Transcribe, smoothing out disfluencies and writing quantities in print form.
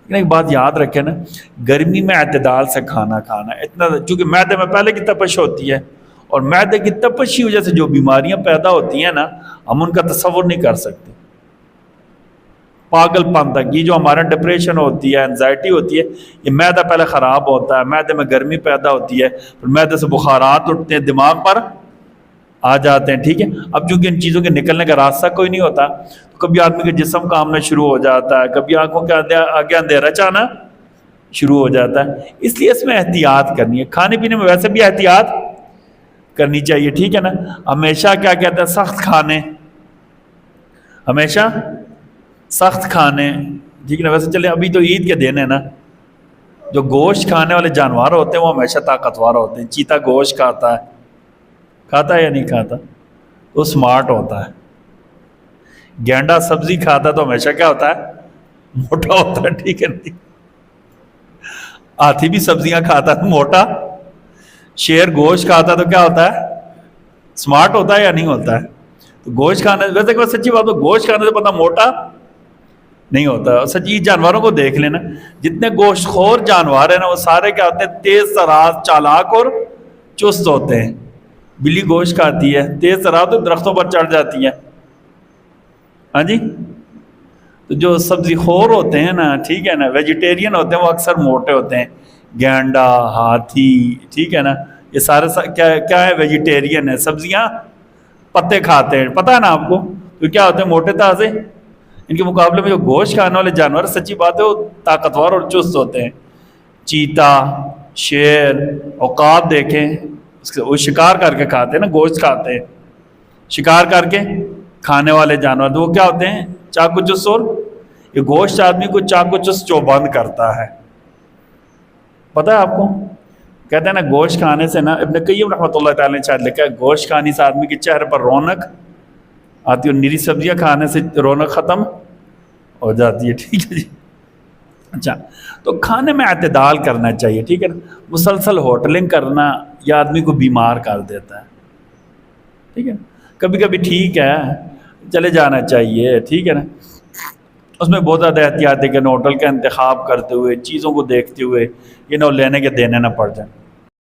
لیکن ایک بات یاد رکھیں نا، گرمی میں اعتدال سے کھانا کھانا اتنا، چونکہ معدے میں پہلے کی تپش ہوتی ہے، اور معدے کی تپش کی وجہ سے جو بیماریاں پیدا ہوتی ہیں نا، ہم ان کا تصور نہیں کر سکتے۔ پاگل پن تک، یہ جو ہمارا ڈپریشن ہوتی ہے، انزائٹی ہوتی ہے، یہ معدہ پہلے خراب ہوتا ہے، معدے میں گرمی پیدا ہوتی ہے، پھر معدے سے بخارات اٹھتے ہیں، دماغ پر آ جاتے ہیں، ٹھیک ہے۔ اب چونکہ ان چیزوں کے نکلنے کا راستہ کوئی نہیں ہوتا، تو کبھی آدمی کا جسم کامنا شروع ہو جاتا ہے، کبھی آنکھوں کے آگے اندھیرا چانا شروع ہو جاتا ہے۔ اس لیے اس میں احتیاط کرنی ہے، کھانے پینے میں ویسے بھی احتیاط کرنی چاہیے، ٹھیک ہے نا۔ ہمیشہ کیا کہتے ہیں، سخت کھانے، ہمیشہ سخت کھانے، ٹھیک ہے نا۔ ویسے چلے ابھی تو عید کے دن ہے نا، جو گوشت کھانے والے جانور ہوتے ہیں وہ ہمیشہ طاقتور ہوتے ہیں۔ چیتا گوشت کھاتا ہے یا نہیں کھاتا؟ وہ سمارٹ ہوتا ہے۔ گینڈا سبزی کھاتا ہے تو ہمیشہ کیا ہوتا ہے؟ موٹا ہوتا ہے، ٹھیک ہے نہیں۔ ہاتھی بھی سبزیاں کھاتا ہے موٹا، شیر گوشت کھاتا ہے تو کیا ہوتا ہے؟ سمارٹ ہوتا ہے یا نہیں ہوتا ہے؟ تو گوشت کھانے، ویسے کہ سچی بات، گوشت کھانے سے پتہ موٹا نہیں ہوتا۔ سچی جانوروں کو دیکھ لینا، جتنے گوشت خور جانور ہیں نا، وہ سارے کیا ہوتے ہیں؟ تیز تراز، چالاک اور چست ہوتے ہیں۔ بلی گوشت کھاتی ہے، تیز تراز تو درختوں پر چڑھ جاتی ہے، ہاں جی۔ تو جو سبزی خور ہوتے ہیں نا، ٹھیک ہے نا، ویجیٹیرین ہوتے ہیں، وہ اکثر موٹے ہوتے ہیں۔ گینڈا، ہاتھی، ٹھیک ہے نا، یہ سارے کیا ہے؟ ویجیٹیرین ہے، سبزیاں پتے کھاتے ہیں، پتہ ہے نا آپ کو، تو کیا ہوتے ہیں؟ موٹے تازے۔ ان کے مقابلے میں جو گوشت کھانے والے جانور، سچی بات ہے، وہ طاقتور اور چست ہوتے ہیں۔ چیتا، شیر، عقاب دیکھیں، وہ شکار کر کے کھاتے ہیں نا، گوشت کھاتے ہیں، شکار کر کے کھانے والے جانور، تو وہ کیا ہوتے ہیں؟ چاقو چست۔ اور یہ گوشت آدمی کو چاقو چست چوبند کرتا ہے، پتہ ہے آپ کو؟ کہتے ہیں نا گوشت کھانے سے نا، ابن قیم رحمۃ اللہ تعالی نے شاید لکھا ہے، گوشت کھانے سے آدمی کے چہرے پر رونق آتی ہے، اور نیری سبزیاں کھانے سے رونق ختم ہو جاتی ہے، ٹھیک ہے جی۔ اچھا، تو کھانے میں اعتدال کرنا چاہیے، ٹھیک ہے نا۔ مسلسل ہوٹلنگ کرنا یہ آدمی کو بیمار کر دیتا ہے، ٹھیک ہے نا۔ کبھی کبھی ٹھیک ہے، چلے جانا چاہیے، ٹھیک ہے نا۔ اس میں بہت زیادہ احتیاط ہے کہ ہوٹل کا انتخاب کرتے ہوئے، چیزوں کو دیکھتے ہوئے، یہ نہ لینے کے دینے نہ پڑ جائیں۔